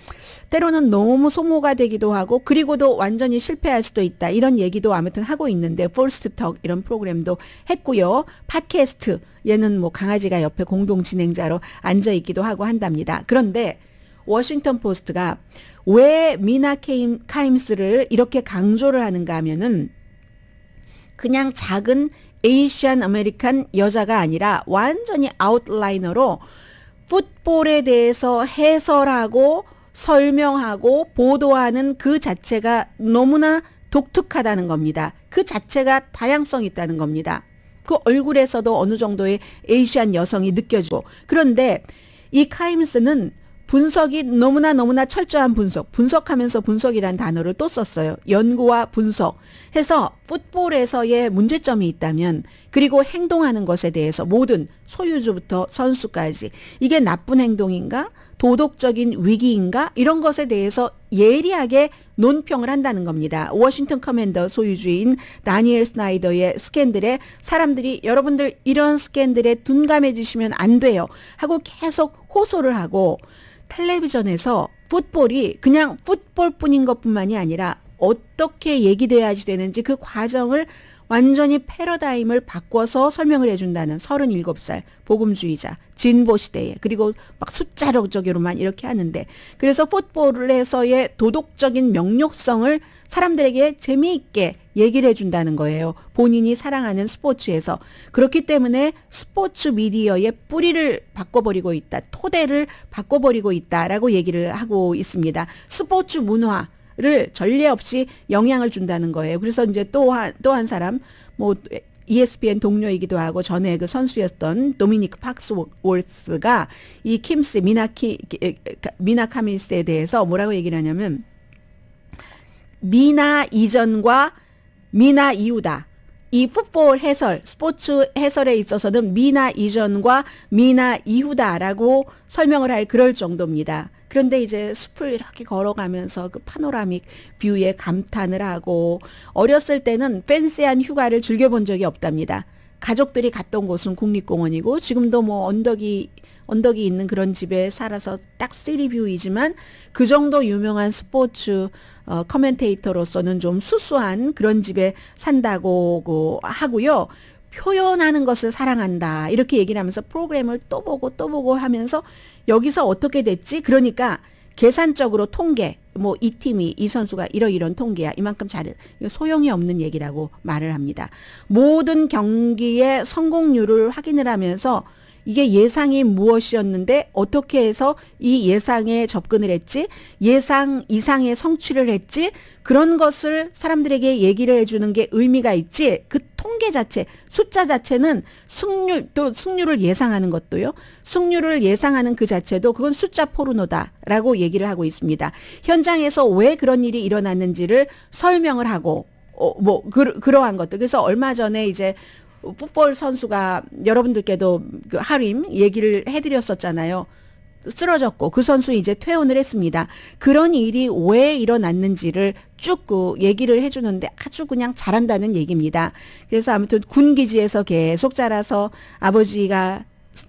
때로는 너무 소모가 되기도 하고 그리고도 완전히 실패할 수도 있다. 이런 얘기도 아무튼 하고 있는데 퍼스트톡 이런 프로그램도 했고요. 팟캐스트 얘는 뭐 강아지가 옆에 공동 진행자로 앉아 있기도 하고 한답니다. 그런데 워싱턴 포스트가 왜 미나 카임스를 이렇게 강조를 하는가 하면은 그냥 작은 에이시안 아메리칸 여자가 아니라 완전히 아웃라이너로 풋볼에 대해서 해설하고 설명하고 보도하는 그 자체가 너무나 독특하다는 겁니다. 그 자체가 다양성이 있다는 겁니다. 그 얼굴에서도 어느 정도의 에이시안 여성이 느껴지고 그런데 이 카임스는 분석이 너무나 철저한 분석하면서 분석이란 단어를 또 썼어요. 연구와 분석 해서 풋볼에서의 문제점이 있다면 그리고 행동하는 것에 대해서 모든 소유주부터 선수까지 이게 나쁜 행동인가? 도덕적인 위기인가? 이런 것에 대해서 예리하게 논평을 한다는 겁니다. 워싱턴 커맨더 소유주인 다니엘 스나이더의 스캔들에 사람들이 여러분들 이런 스캔들에 둔감해지시면 안 돼요 하고 계속 호소를 하고 텔레비전에서 풋볼이 그냥 풋볼뿐인 것뿐만이 아니라 어떻게 얘기돼야지 되는지 그 과정을 완전히 패러다임을 바꿔서 설명을 해준다는 37살 복음주의자 진보 시대에 그리고 막 숫자적으로만 이렇게 하는데 그래서 풋볼에서의 도덕적인 명료성을 사람들에게 재미있게 얘기를 해준다는 거예요. 본인이 사랑하는 스포츠에서. 그렇기 때문에 스포츠 미디어의 뿌리를 바꿔버리고 있다. 토대를 바꿔버리고 있다라고 얘기를 하고 있습니다. 스포츠 문화를 전례 없이 영향을 준다는 거예요. 그래서 이제 또 한 사람 뭐 ESPN 동료이기도 하고 전에 그 선수였던 도미니크 팍스워스가 이 미나 카밀스에 대해서 뭐라고 얘기를 하냐면 미나 이전과 미나 이후다. 이 풋볼 해설, 스포츠 해설에 있어서는 미나 이전과 미나 이후다라고 설명을 할 그럴 정도입니다. 그런데 이제 숲을 이렇게 걸어가면서 그 파노라믹 뷰에 감탄을 하고 어렸을 때는 팬시한 휴가를 즐겨본 적이 없답니다. 가족들이 갔던 곳은 국립공원이고 지금도 뭐 언덕이 있는 그런 집에 살아서 딱 시리뷰이지만 그 정도 유명한 스포츠 커멘테이터로서는 좀 수수한 그런 집에 산다고 하고요. 표현하는 것을 사랑한다. 이렇게 얘기를 하면서 프로그램을 또 보고 하면서 여기서 어떻게 됐지? 그러니까 계산적으로 통계, 뭐 이 팀이 이 선수가 이런 통계야. 이만큼 잘해. 이거 소용이 없는 얘기라고 말을 합니다. 모든 경기의 성공률을 확인을 하면서 이게 예상이 무엇이었는데 어떻게 해서 이 예상에 접근을 했지? 예상 이상의 성취를 했지? 그런 것을 사람들에게 얘기를 해주는 게 의미가 있지? 그 통계 자체, 숫자 자체는 승률을 예상하는 것도요. 승률을 예상하는 그 자체도 그건 숫자 포르노다라고 얘기를 하고 있습니다. 현장에서 왜 그런 일이 일어났는지를 설명을 하고 그러한 것들. 그래서 얼마 전에 이제 풋볼 선수가 여러분들께도 그 하림 얘기를 해드렸었잖아요. 쓰러졌고 그 선수 이제 퇴원을 했습니다. 그런 일이 왜 일어났는지를 쭉 얘기를 해주는데 아주 그냥 잘한다는 얘기입니다. 그래서 아무튼 군기지에서 계속 자라서 아버지가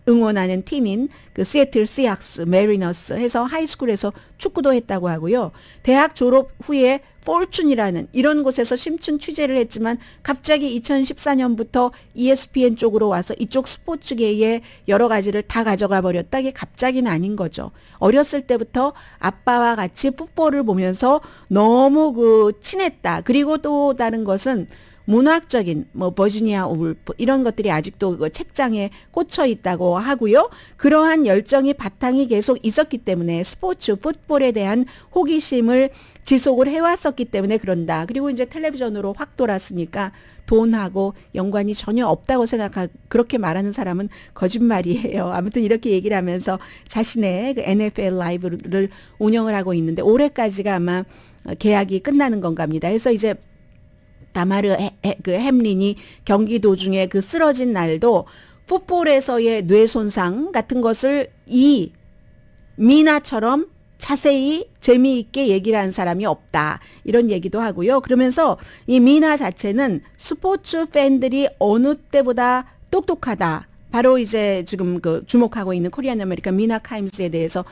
응원하는 팀인 그 시애틀 시악스, 메리너스 해서 하이스쿨에서 축구도 했다고 하고요. 대학 졸업 후에 포춘이라는 이런 곳에서 심층 취재를 했지만 갑자기 2014년부터 ESPN 쪽으로 와서 이쪽 스포츠계의 여러 가지를 다 가져가 버렸다. 이게 갑자기는 아닌 거죠. 어렸을 때부터 아빠와 같이 풋볼을 보면서 너무 친했다. 그리고 또 다른 것은 문학적인 버지니아 울프 이런 것들이 아직도 그 책장에 꽂혀 있다고 하고요. 그러한 열정이 바탕이 계속 있었기 때문에 스포츠 풋볼에 대한 호기심을 지속을 해왔었기 때문에 그런다. 그리고 이제 텔레비전으로 확 돌았으니까 돈하고 연관이 전혀 없다고 생각하고 그렇게 말하는 사람은 거짓말이에요. 아무튼 이렇게 얘기를 하면서 자신의 그 NFL 라이브를 운영을 하고 있는데 올해까지가 아마 계약이 끝나는 건가 합니다. 그래서 이제 다마르 햄린이 경기 도중에 그 쓰러진 날도 풋볼에서의 뇌 손상 같은 것을 이 미나처럼 자세히 재미있게 얘기를 한 사람이 없다. 이런 얘기도 하고요. 그러면서 이 미나 자체는 스포츠 팬들이 어느 때보다 똑똑하다. 바로 이제 지금 그 주목하고 있는 코리안 아메리칸 미나 카임스에 대해서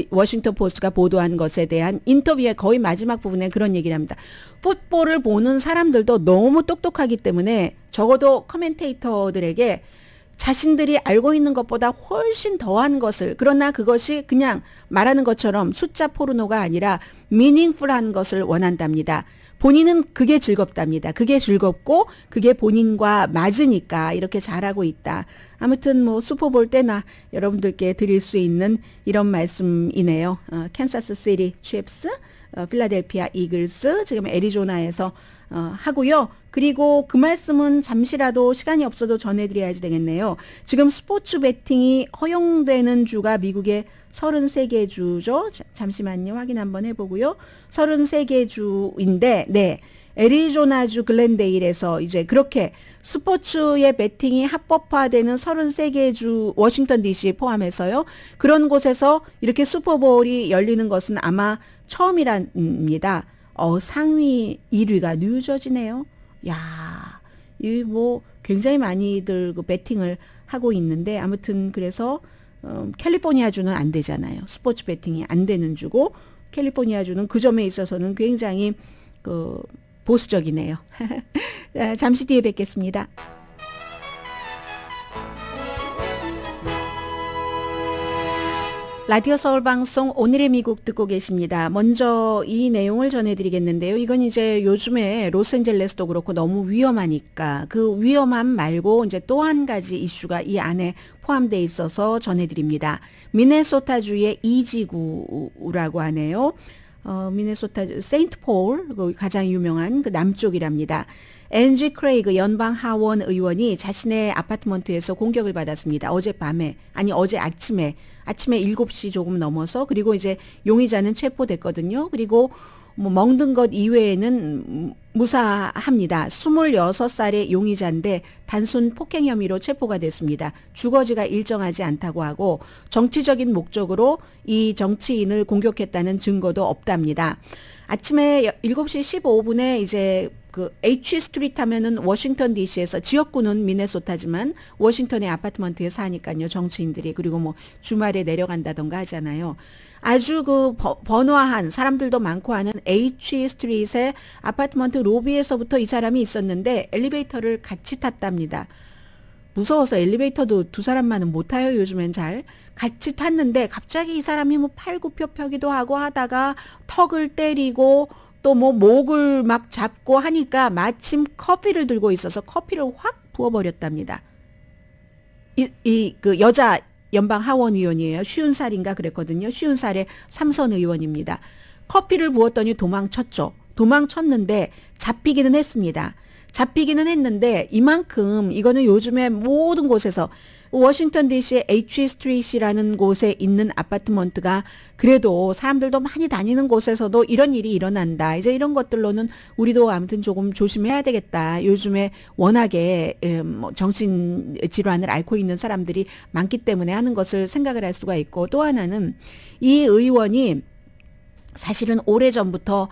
워싱턴 포스트가 보도한 것에 대한 인터뷰의 거의 마지막 부분에 그런 얘기를 합니다. 풋볼을 보는 사람들도 너무 똑똑하기 때문에 적어도 커멘테이터들에게 자신들이 알고 있는 것보다 훨씬 더한 것을 그러나 그것이 그냥 말하는 것처럼 숫자 포르노가 아니라 미닝풀한 것을 원한답니다. 본인은 그게 즐겁답니다. 그게 즐겁고 그게 본인과 맞으니까 이렇게 잘하고 있다. 아무튼 슈퍼볼 때나 여러분들께 드릴 수 있는 이런 말씀이네요. 캔사스 시티 칩스, 필라델피아 이글스, 지금 애리조나에서 하고요. 그리고 그 말씀은 잠시라도 시간이 없어도 전해드려야지 되겠네요. 지금 스포츠 베팅이 허용되는 주가 미국의 33개 주죠. 잠시만요. 확인 한번 해보고요. 33개 주인데, 네. 애리조나주 글렌데일에서 이제 그렇게 스포츠의 베팅이 합법화되는 33개 주 워싱턴 DC 포함해서요. 그런 곳에서 이렇게 슈퍼볼이 열리는 것은 아마 처음이랍니다. 상위 1위가 뉴저지네요. 야, 이 굉장히 많이들 그 베팅을 하고 있는데 아무튼 그래서 캘리포니아주는 안 되잖아요. 스포츠 베팅이 안 되는 주고 캘리포니아주는 그 점에 있어서는 굉장히 보수적이네요. 잠시 뒤에 뵙겠습니다. 라디오 서울 방송 오늘의 미국 듣고 계십니다. 먼저 이 내용을 전해드리겠는데요. 이건 이제 요즘에 로스앤젤레스도 그렇고 너무 위험하니까 그 위험함 말고 이제 또 한 가지 이슈가 이 안에 포함되어 있어서 전해드립니다. 미네소타주의 이지구라고 하네요. 미네소타 세인트 폴 가장 유명한 그 남쪽이랍니다. 앤지 크레이그 연방 하원 의원이 자신의 아파트먼트에서 공격을 받았습니다. 어제 아침에 7시 조금 넘어서 그리고 이제 용의자는 체포됐거든요. 그리고 먹는 것 이외에는 무사합니다. 26살의 용의자인데 단순 폭행 혐의로 체포가 됐습니다. 주거지가 일정하지 않다고 하고 정치적인 목적으로 이 정치인을 공격했다는 증거도 없답니다. 아침에 7시 15분에 이제 그 H 스트리트 하면은 워싱턴 DC에서 지역구는 미네소타지만 워싱턴의 아파트먼트에 사니까요. 정치인들이 그리고 주말에 내려간다던가 하잖아요. 아주 그 번화한 사람들도 많고 하는 H 스트리트의 아파트먼트 로비에서부터 이 사람이 있었는데 엘리베이터를 같이 탔답니다. 무서워서 엘리베이터도 두 사람만은 못 타요. 요즘엔 잘. 같이 탔는데 갑자기 이 사람이 팔굽혀펴기도 하고 하다가 턱을 때리고 또 목을 막 잡고 하니까 마침 커피를 들고 있어서 커피를 확 부어버렸답니다. 그 여자 연방 하원 의원이에요. 50살인가 그랬거든요. 50살의 삼선 의원입니다. 커피를 부었더니 도망쳤죠. 도망쳤는데 잡히기는 했습니다. 잡히기는 했는데 이만큼 이거는 요즘에 모든 곳에서 워싱턴 DC의 H 스트리트이라는 곳에 있는 아파트먼트가 그래도 사람들도 많이 다니는 곳에서도 이런 일이 일어난다. 이제 이런 것들로는 우리도 아무튼 조금 조심해야 되겠다. 요즘에 워낙에 뭐 정신 질환을 앓고 있는 사람들이 많기 때문에 하는 것을 생각을 할 수가 있고, 또 하나는 이 의원이 사실은 오래전부터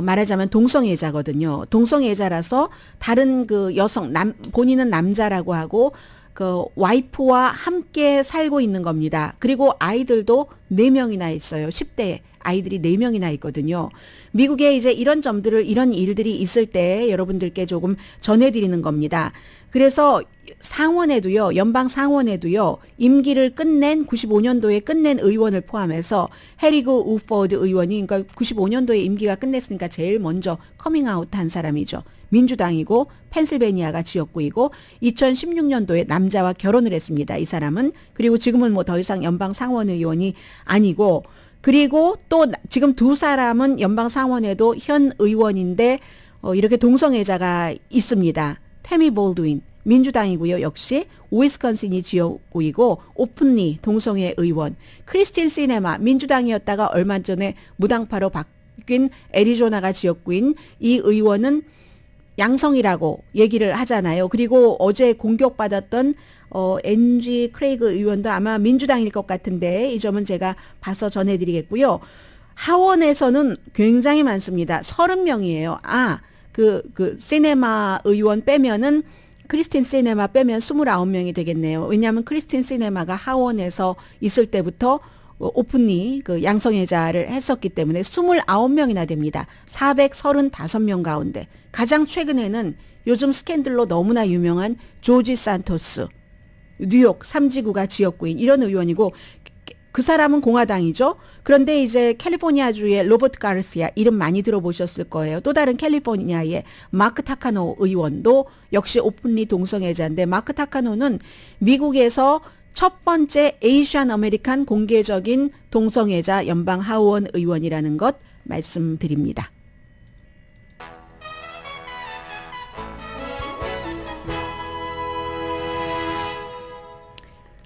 말하자면 동성애자거든요. 동성애자라서 다른 그 여성, 본인은 남자라고 하고 그 와이프와 함께 살고 있는 겁니다. 그리고 아이들도 4명이나 있어요. 10대 아이들이 4명이나 있거든요. 미국에 이제 이런 점들을, 이런 일들이 있을 때 여러분들께 조금 전해드리는 겁니다. 그래서 상원에도요, 연방 상원에도요, 임기를 끝낸 95년도에 끝낸 의원을 포함해서 해리그 우포드 의원이, 그러니까 95년도에 임기가 끝냈으니까 제일 먼저 커밍아웃 한 사람이죠. 민주당이고 펜실베니아가 지역구이고 2016년도에 남자와 결혼을 했습니다. 이 사람은. 그리고 지금은 뭐 더 이상 연방 상원 의원이 아니고, 그리고 또 지금 두 사람은 연방 상원에도 현 의원인데 이렇게 동성애자가 있습니다. 태미 볼드윈 민주당이고요. 역시 위스콘신이 지역구이고 오픈리 동성애 의원, 크리스틴 시네마 민주당이었다가 얼마 전에 무당파로 바뀐 애리조나가 지역구인 이 의원은 양성이라고 얘기를 하잖아요. 그리고 어제 공격받았던 NG 크레이그 의원도 아마 민주당일 것 같은데 이 점은 제가 봐서 전해드리겠고요. 하원에서는 굉장히 많습니다. 30명이에요. 그 시네마 의원 빼면은 크리스틴 시네마 빼면 29명이 되겠네요. 왜냐하면 크리스틴 시네마가 하원에서 있을 때부터 오픈리 그 양성애자를 했었기 때문에 29명이나 됩니다. 435명 가운데 가장 최근에는 요즘 스캔들로 너무나 유명한 조지 산토스, 뉴욕 3지구가 지역구인 이런 의원이고, 그 사람은 공화당이죠. 그런데 이제 캘리포니아주의 로버트 가르시아 이름 많이 들어보셨을 거예요. 또 다른 캘리포니아의 마크 타카노 의원도 역시 오픈리 동성애자인데, 마크 타카노는 미국에서 첫 번째 에이시안 아메리칸 공개적인 동성애자 연방 하원 의원이라는 것 말씀드립니다.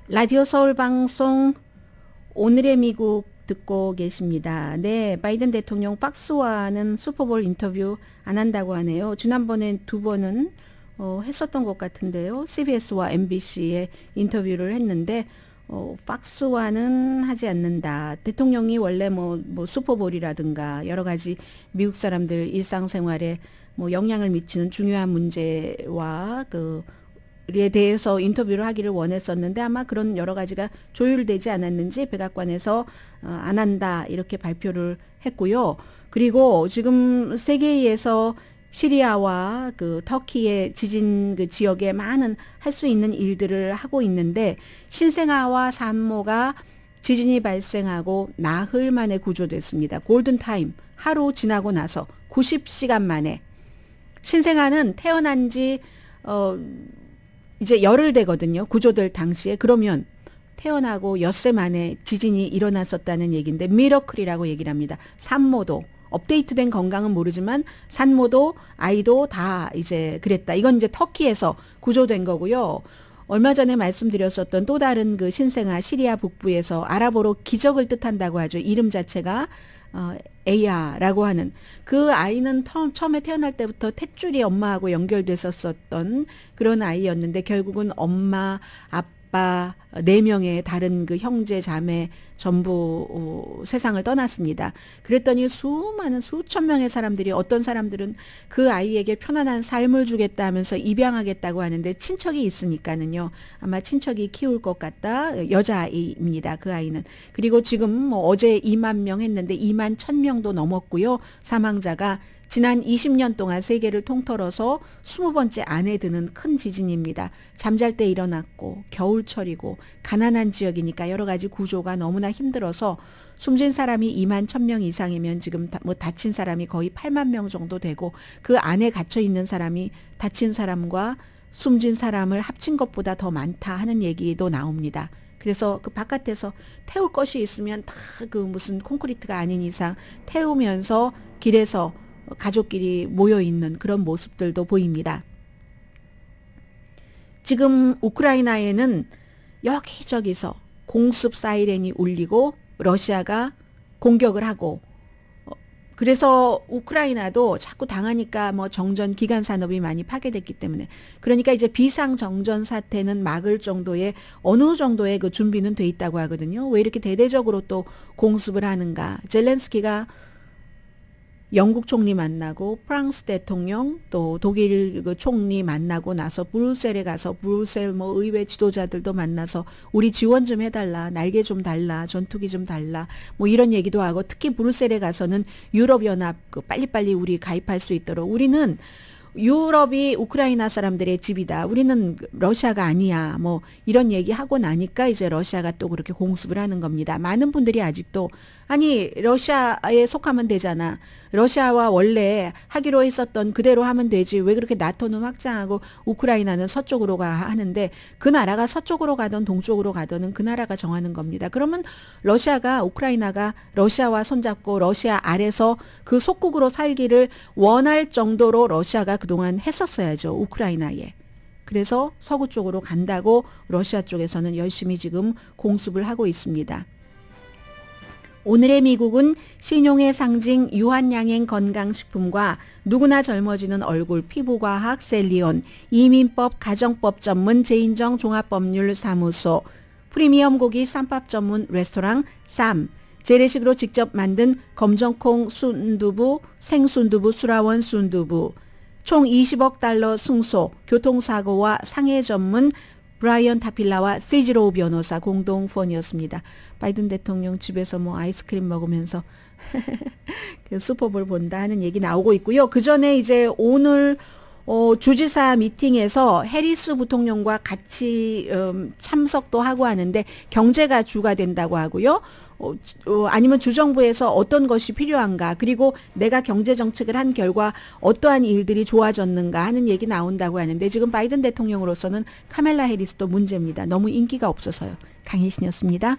라디오 서울 방송 오늘의 미국 듣고 계십니다. 네, 바이든 대통령 박스와는 슈퍼볼 인터뷰 안 한다고 하네요. 지난번에 2번은 했었던 것 같은데요. CBS와 MBC에 인터뷰를 했는데 박스와는 하지 않는다. 대통령이 원래 뭐 슈퍼볼이라든가 여러 가지 미국 사람들 일상생활에 뭐 영향을 미치는 중요한 문제와 에 대해서 인터뷰를 하기를 원했었는데 아마 그런 여러 가지가 조율되지 않았는지 백악관에서 안 한다 이렇게 발표를 했고요. 그리고 지금 세계에서 시리아와 그 터키의 지진 그 지역에 많은 할 수 있는 일들을 하고 있는데, 신생아와 산모가 지진이 발생하고 나흘 만에 구조됐습니다. 골든타임 하루 지나고 나서 90시간 만에. 신생아는 태어난 지 이제 열흘 되거든요. 구조될 당시에. 그러면 태어나고 엿새 만에 지진이 일어났었다는 얘기인데 미러클이라고 얘기를 합니다. 산모도 업데이트된 건강은 모르지만 산모도 아이도 다 이제 그랬다. 이건 이제 터키에서 구조된 거고요. 얼마 전에 말씀드렸었던 또 다른 그 신생아 시리아 북부에서 아랍어로 기적을 뜻한다고 하죠. 이름 자체가 에야라고 하는 그 아이는 처음에 태어날 때부터 탯줄이 엄마하고 연결됐었던 그런 아이였는데 결국은 엄마, 아빠 4명의 다른 그 형제, 자매 전부 세상을 떠났습니다. 그랬더니 수많은 수천 명의 사람들이, 어떤 사람들은 그 아이에게 편안한 삶을 주겠다 하면서 입양하겠다고 하는데 친척이 있으니까는요. 아마 친척이 키울 것 같다. 여자아이입니다. 그 아이는. 그리고 지금 뭐 어제 2만 명 했는데 2만 1,000명도 넘었고요. 사망자가 지난 20년 동안 세계를 통틀어서 20번째 안에 드는 큰 지진입니다. 잠잘 때 일어났고 겨울철이고 가난한 지역이니까 여러 가지 구조가 너무나 힘들어서 숨진 사람이 2만 1,000명 이상이면 지금 뭐 다친 사람이 거의 8만 명 정도 되고 그 안에 gat혀 있는 사람이 다친 사람과 숨진 사람을 합친 것보다 더 많다 하는 얘기도 나옵니다. 그래서 그 바깥에서 태울 것이 있으면 다 그 무슨 콘크리트가 아닌 이상 태우면서 길에서 가족끼리 모여있는 그런 모습들도 보입니다. 지금 우크라이나에는 여기저기서 공습 사이렌이 울리고 러시아가 공격을 하고 그래서 우크라이나도 자꾸 당하니까 뭐 정전 기간 산업이 많이 파괴됐기 때문에 그러니까 이제 비상 정전 사태는 막을 정도의 어느 정도의 그 준비는 돼 있다고 하거든요. 왜 이렇게 대대적으로 또 공습을 하는가? 젤렌스키가 영국 총리 만나고 프랑스 대통령 또 독일 그 총리 만나고 나서 브뤼셀에 가서 브뤼셀 뭐 의회 지도자들도 만나서 우리 지원 좀 해달라, 날개 좀 달라, 전투기 좀 달라 뭐 이런 얘기도 하고 특히 브뤼셀에 가서는 유럽연합 그 빨리빨리 우리 가입할 수 있도록 우리는 유럽이 우크라이나 사람들의 집이다. 우리는 러시아가 아니야. 뭐 이런 얘기하고 나니까 이제 러시아가 또 그렇게 공습을 하는 겁니다. 많은 분들이 아직도 아니 러시아에 속하면 되잖아. 러시아와 원래 하기로 했었던 그대로 하면 되지. 왜 그렇게 나토는 확장하고 우크라이나는 서쪽으로 가 하는데 그 나라가 서쪽으로 가든 동쪽으로 가든 그 나라가 정하는 겁니다. 그러면 러시아가 우크라이나가 러시아와 손잡고 러시아 아래서 그 속국으로 살기를 원할 정도로 러시아가 그동안 했었어야죠. 우크라이나에. 그래서 서구 쪽으로 간다고 러시아 쪽에서는 열심히 지금 공습을 하고 있습니다. 오늘의 미국은 신용의 상징 유한양행 건강식품과 누구나 젊어지는 얼굴 피부과학 셀리온, 이민법 가정법 전문 제인정 종합법률사무소, 프리미엄 고기 쌈밥 전문 레스토랑 쌈, 재래식으로 직접 만든 검정콩 순두부, 생순두부, 수라원 순두부, 총 20억 달러 승소, 교통사고와 상해 전문 브라이언 타필라와 시지로우 변호사 공동폰이었습니다. 바이든 대통령 집에서 뭐 아이스크림 먹으면서 그 슈퍼볼 본다 하는 얘기 나오고 있고요. 그 전에 이제 오늘 주지사 미팅에서 해리스 부통령과 같이 참석도 하고 하는데 경제가 주가 된다고 하고요. 아니면 주정부에서 어떤 것이 필요한가 그리고 내가 경제정책을 한 결과 어떠한 일들이 좋아졌는가 하는 얘기 나온다고 하는데 지금 바이든 대통령으로서는 카멜라 해리스도 문제입니다. 너무 인기가 없어서요. 강혜신이었습니다.